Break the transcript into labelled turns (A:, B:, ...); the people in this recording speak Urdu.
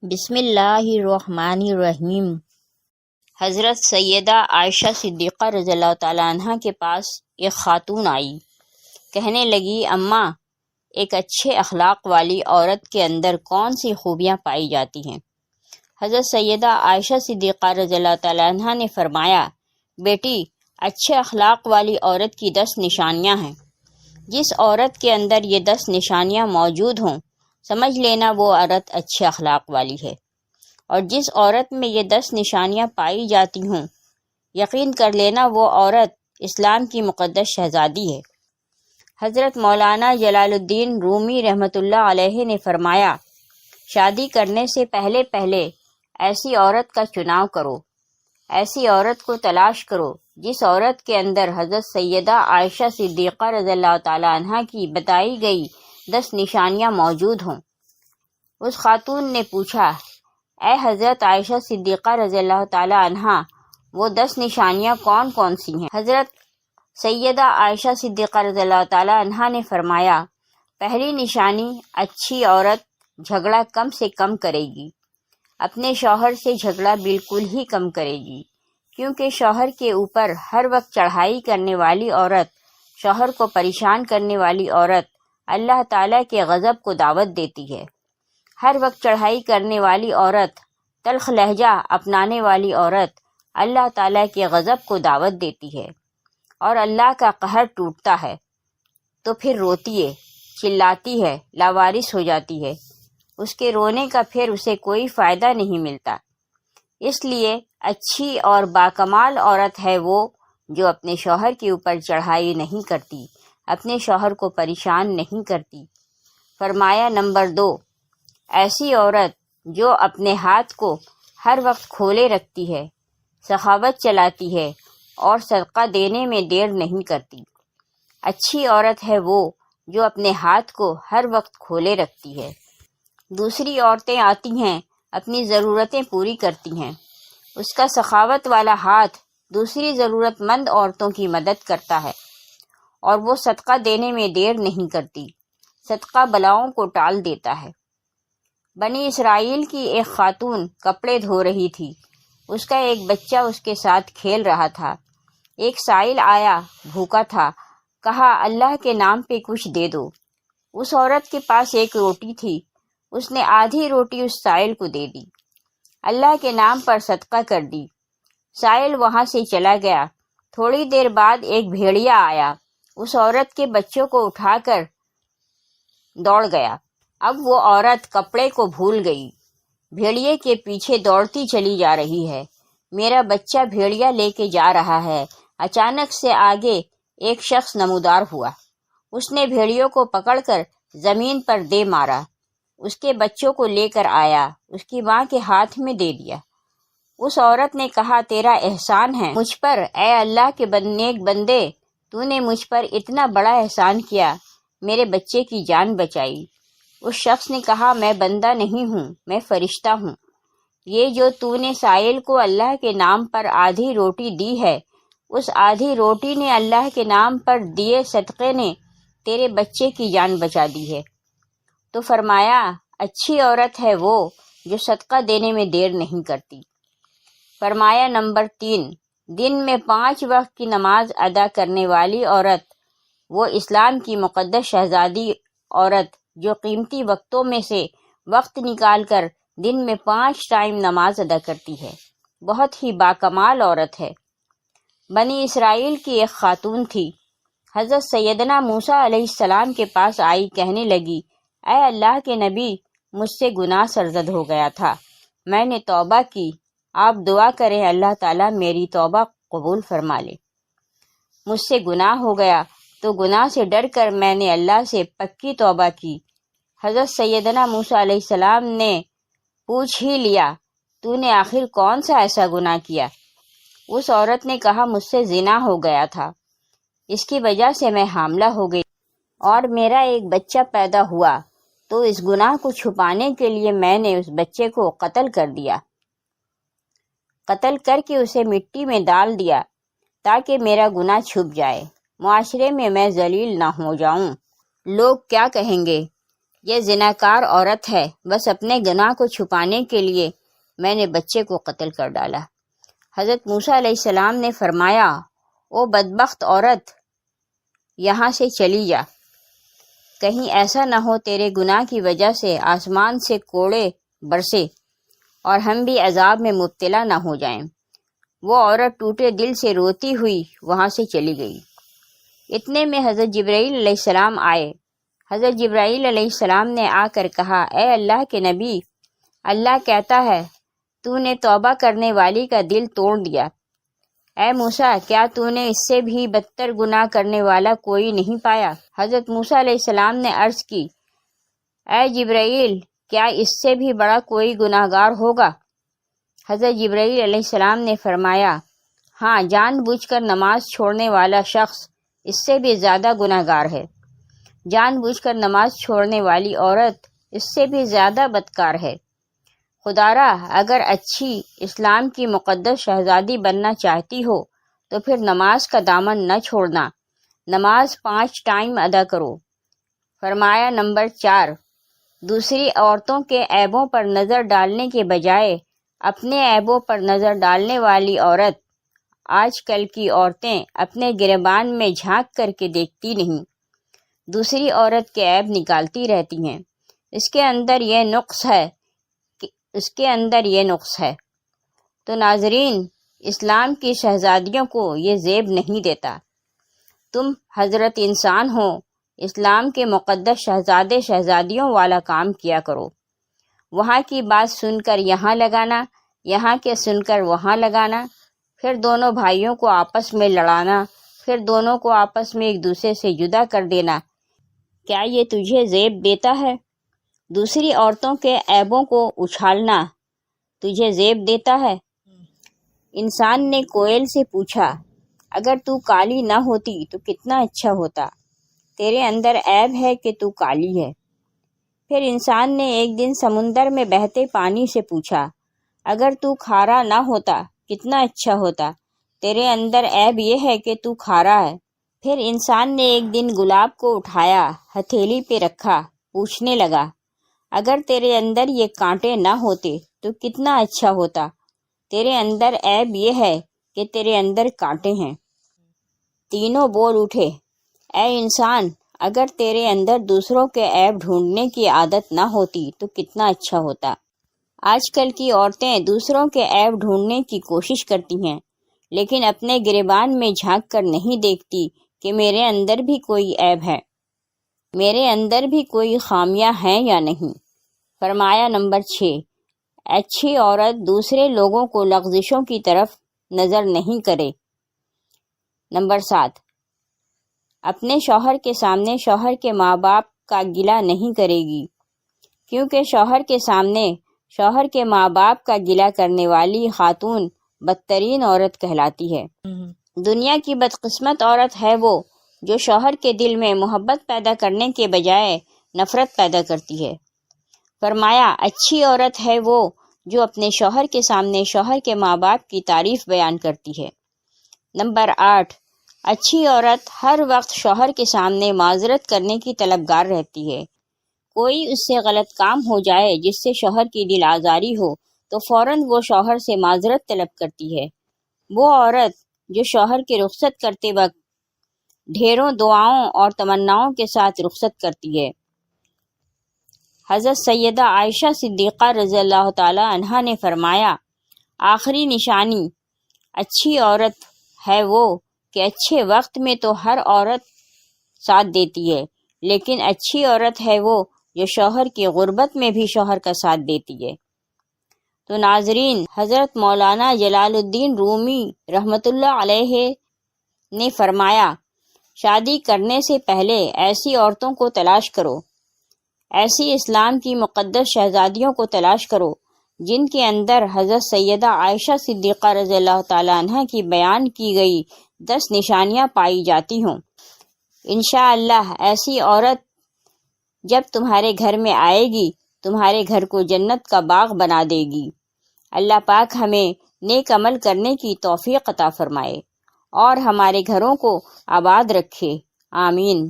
A: بسم اللہ الرحمن الرحیم۔ حضرت سیدہ عائشہ صدیقہ رضی اللہ تعالیٰ عنہ کے پاس ایک خاتون آئی، کہنے لگی اماں، ایک اچھے اخلاق والی عورت کے اندر کون سی خوبیاں پائی جاتی ہیں؟ حضرت سیدہ عائشہ صدیقہ رضی اللہ تعالیٰ عنہ نے فرمایا، بیٹی، اچھے اخلاق والی عورت کی 10 نشانیاں ہیں۔ جس عورت کے اندر یہ 10 نشانیاں موجود ہوں، سمجھ لینا وہ عورت اچھے اخلاق والی ہے، اور جس عورت میں یہ 10 نشانیاں پائی جاتی ہوں، یقین کر لینا وہ عورت اسلام کی مقدس شہزادی ہے۔ حضرت مولانا جلال الدین رومی رحمۃ اللہ علیہ نے فرمایا، شادی کرنے سے پہلے ایسی عورت کا چناؤ کرو، ایسی عورت کو تلاش کرو جس عورت کے اندر حضرت سیدہ عائشہ صدیقہ رضی اللہ تعالیٰ عنہ کی بتائی گئی 10 نشانیاں موجود ہوں۔ اس خاتون نے پوچھا، اے حضرت عائشہ صدیقہ رضی اللہ تعالیٰ عنہ، وہ 10 نشانیاں کون کون سی ہیں؟ حضرت سیدہ عائشہ صدیقہ رضی اللہ تعالیٰ عنہ نے فرمایا، پہلی نشانی، اچھی عورت جھگڑا کم سے کم کرے گی، اپنے شوہر سے جھگڑا بالکل ہی کم کرے گی، کیونکہ شوہر کے اوپر ہر وقت چڑھائی کرنے والی عورت، شوہر کو پریشان کرنے والی عورت اللہ تعالیٰ کے غضب کو دعوت دیتی ہے۔ ہر وقت چڑھائی کرنے والی عورت، تلخ لہجہ اپنانے والی عورت اللہ تعالیٰ کے غضب کو دعوت دیتی ہے، اور اللہ کا قہر ٹوٹتا ہے تو پھر روتی ہے، چلاتی ہے، لاوارث ہو جاتی ہے، اس کے رونے کا پھر اسے کوئی فائدہ نہیں ملتا۔ اس لیے اچھی اور باکمال عورت ہے وہ جو اپنے شوہر کے اوپر چڑھائی نہیں کرتی، اپنے شوہر کو پریشان نہیں کرتی۔ فرمایا نمبر 2، ایسی عورت جو اپنے ہاتھ کو ہر وقت کھولے رکھتی ہے، سخاوت چلاتی ہے اور صدقہ دینے میں دیر نہیں کرتی۔ اچھی عورت ہے وہ جو اپنے ہاتھ کو ہر وقت کھولے رکھتی ہے۔ دوسری عورتیں آتی ہیں، اپنی ضرورتیں پوری کرتی ہیں، اس کا سخاوت والا ہاتھ دوسری ضرورت مند عورتوں کی مدد کرتا ہے، اور وہ صدقہ دینے میں دیر نہیں کرتی، صدقہ بلاؤں کو ٹال دیتا ہے۔ بنی اسرائیل کی ایک خاتون کپڑے دھو رہی تھی، اس کا ایک بچہ اس کے ساتھ کھیل رہا تھا۔ ایک سائل آیا، بھوکا تھا، کہا اللہ کے نام پہ کچھ دے دو۔ اس عورت کے پاس ایک روٹی تھی، اس نے آدھی روٹی اس سائل کو دے دی، اللہ کے نام پر صدقہ کر دی۔ سائل وہاں سے چلا گیا۔ تھوڑی دیر بعد ایک بھیڑیا آیا، اس عورت کے بچوں کو اٹھا کر دوڑ گیا۔ اب وہ عورت کپڑے کو بھول گئی، بھیڑیے کے پیچھے دوڑتی چلی جا رہی ہے۔ میرا بچہ بھیڑیا لے کے جا رہا ہے۔ اچانک سے آگے ایک شخص نمودار ہوا، اس نے بھیڑیوں کو پکڑ کر زمین پر دے مارا، اس کے بچوں کو لے کر آیا، اس کی ماں کے ہاتھ میں دے دیا۔ اس عورت نے کہا، تیرا احسان ہے مجھ پر، اے اللہ کے نیک بندے، تو نے مجھ پر اتنا بڑا احسان کیا، میرے بچے کی جان بچائی۔ اس شخص نے کہا، میں بندہ نہیں ہوں، میں فرشتہ ہوں۔ یہ جو تو نے سائل کو اللہ کے نام پر آدھی روٹی دی ہے، اس آدھی روٹی نے اللہ کے نام پر دیے صدقے نے تیرے بچے کی جان بچا دی ہے۔ تو فرمایا، اچھی عورت ہے وہ جو صدقہ دینے میں دیر نہیں کرتی۔ فرمایا نمبر 3، دن میں 5 وقت کی نماز ادا کرنے والی عورت، وہ اسلام کی مقدس شہزادی عورت جو قیمتی وقتوں میں سے وقت نکال کر دن میں 5 ٹائم نماز ادا کرتی ہے، بہت ہی باکمال عورت ہے۔ بنی اسرائیل کی ایک خاتون تھی، حضرت سیدنا موسیٰ علیہ السلام کے پاس آئی، کہنے لگی، اے اللہ کے نبی، مجھ سے گناہ سرزد ہو گیا تھا، میں نے توبہ کی، آپ دعا کریں اللہ تعالیٰ میری توبہ قبول فرما لے۔ مجھ سے گناہ ہو گیا تو گناہ سے ڈر کر میں نے اللہ سے پکی توبہ کی۔ حضرت سیدنا موسیٰ علیہ السلام نے پوچھ ہی لیا، تو نے آخر کون سا ایسا گناہ کیا؟ اس عورت نے کہا، مجھ سے زنا ہو گیا تھا، اس کی وجہ سے میں حاملہ ہو گئی اور میرا ایک بچہ پیدا ہوا، تو اس گناہ کو چھپانے کے لیے میں نے اس بچے کو قتل کر دیا، قتل کر کے اسے مٹی میں ڈال دیا تاکہ میرا گناہ چھپ جائے، معاشرے میں میں ذلیل نہ ہو جاؤں۔ لوگ کیا کہیں گے؟ یہ زناکار عورت ہے، بس اپنے گناہ کو چھپانے کے لیے میں نے بچے کو قتل کر ڈالا۔ حضرت موسیٰ علیہ السلام نے فرمایا، او بدبخت عورت، یہاں سے چلی جا، کہیں ایسا نہ ہو تیرے گناہ کی وجہ سے آسمان سے کوڑے برسے اور ہم بھی عذاب میں مبتلا نہ ہو جائیں۔ وہ عورت ٹوٹے دل سے روتی ہوئی وہاں سے چلی گئی۔ اتنے میں حضرت جبرائیل علیہ السلام آئے۔ حضرت جبرائیل علیہ السلام نے آ کر کہا، اے اللہ کے نبی، اللہ کہتا ہے تو نے توبہ کرنے والی کا دل توڑ دیا۔ اے موسیٰ، کیا تو نے اس سے بھی بدتر گناہ کرنے والا کوئی نہیں پایا؟ حضرت موسیٰ علیہ السلام نے عرض کی، اے جبرائیل، کیا اس سے بھی بڑا کوئی گناہ گار ہوگا؟ حضرت جبرائیل علیہ السلام نے فرمایا، ہاں، جان بوجھ کر نماز چھوڑنے والا شخص اس سے بھی زیادہ گناہ گار ہے۔ جان بوجھ کر نماز چھوڑنے والی عورت اس سے بھی زیادہ بدکار ہے۔ خدارا، اگر اچھی اسلام کی مقدس شہزادی بننا چاہتی ہو تو پھر نماز کا دامن نہ چھوڑنا، نماز 5 ٹائم ادا کرو۔ فرمایا نمبر 4، دوسری عورتوں کے عیبوں پر نظر ڈالنے کے بجائے اپنے عیبوں پر نظر ڈالنے والی عورت۔ آج کل کی عورتیں اپنے گریبان میں جھانک کر کے دیکھتی نہیں، دوسری عورت کے عیب نکالتی رہتی ہیں۔ اس کے اندر یہ نقص ہے۔ تو ناظرین، اسلام کی شہزادیوں کو یہ زیب نہیں دیتا۔ تم حضرت انسان ہو، اسلام کے مقدس شہزادے شہزادیوں والا کام کیا کرو۔ وہاں کی بات سن کر یہاں لگانا، یہاں کے سن کر وہاں لگانا، پھر دونوں بھائیوں کو آپس میں لڑانا، پھر دونوں کو آپس میں ایک دوسرے سے جدا کر دینا، کیا یہ تجھے زیب دیتا ہے؟ دوسری عورتوں کے عیبوں کو اچھالنا تجھے زیب دیتا ہے؟ انسان نے کوئل سے پوچھا، اگر تو کالی نہ ہوتی تو کتنا اچھا ہوتا، تیرے اندر عیب ہے کہ تو کالی ہے۔ پھر انسان نے ایک دن سمندر میں بہتے پانی سے پوچھا، اگر تو کھارا نہ ہوتا کتنا اچھا ہوتا، تیرے اندر عیب یہ ہے کہ تو کھارا ہے۔ پھر انسان نے ایک دن گلاب کو اٹھایا، ہتھیلی پہ رکھا، پوچھنے لگا، اگر تیرے اندر یہ کانٹے نہ ہوتے تو کتنا اچھا ہوتا، تیرے اندر عیب یہ ہے کہ تیرے اندر کانٹے ہیں۔ تینوں بول اٹھے، اے انسان، اگر تیرے اندر دوسروں کے عیب ڈھونڈنے کی عادت نہ ہوتی تو کتنا اچھا ہوتا۔ آج کل کی عورتیں دوسروں کے عیب ڈھونڈنے کی کوشش کرتی ہیں، لیکن اپنے گریبان میں جھانک کر نہیں دیکھتی کہ میرے اندر بھی کوئی عیب ہے، میرے اندر بھی کوئی خامیاں ہیں یا نہیں۔ فرمایا نمبر 6، اچھی عورت دوسرے لوگوں کو لغزشوں کی طرف نظر نہیں کرے۔ نمبر 7، اپنے شوہر کے سامنے شوہر کے ماں باپ کا گلہ نہیں کرے گی، کیونکہ شوہر کے سامنے شوہر کے ماں باپ کا گلہ کرنے والی خاتون بدترین عورت کہلاتی ہے۔ دنیا کی بدقسمت عورت ہے وہ جو شوہر کے دل میں محبت پیدا کرنے کے بجائے نفرت پیدا کرتی ہے۔ فرمایا اچھی عورت ہے وہ جو اپنے شوہر کے سامنے شوہر کے ماں باپ کی تعریف بیان کرتی ہے۔ نمبر 8، اچھی عورت ہر وقت شوہر کے سامنے معذرت کرنے کی طلبگار رہتی ہے۔ کوئی اس سے غلط کام ہو جائے جس سے شوہر کی دل آزاری ہو تو فوراً وہ شوہر سے معذرت طلب کرتی ہے۔ وہ عورت جو شوہر کے رخصت کرتے وقت ڈھیروں دعاؤں اور تمناؤں کے ساتھ رخصت کرتی ہے۔ حضرت سیدہ عائشہ صدیقہ رضی اللہ تعالی عنہا نے فرمایا، آخری نشانی اچھی عورت ہے وہ کہ اچھے وقت میں تو ہر عورت ساتھ دیتی ہے، لیکن اچھی عورت ہے وہ جو شوہر کی غربت میں بھی شوہر کا ساتھ دیتی ہے۔ تو ناظرین، حضرت مولانا جلال الدین رومی رحمۃ اللہ علیہ نے فرمایا، شادی کرنے سے پہلے ایسی عورتوں کو تلاش کرو، ایسی اسلام کی مقدس شہزادیوں کو تلاش کرو جن کے اندر حضرت سیدہ عائشہ صدیقہ رضی اللہ تعالی عنہ کی بیان کی گئی 10 نشانیاں پائی جاتی ہوں۔ انشاءاللہ ایسی عورت جب تمہارے گھر میں آئے گی تمہارے گھر کو جنت کا باغ بنا دے گی۔ اللہ پاک ہمیں نیک عمل کرنے کی توفیق عطا فرمائے اور ہمارے گھروں کو آباد رکھے، آمین۔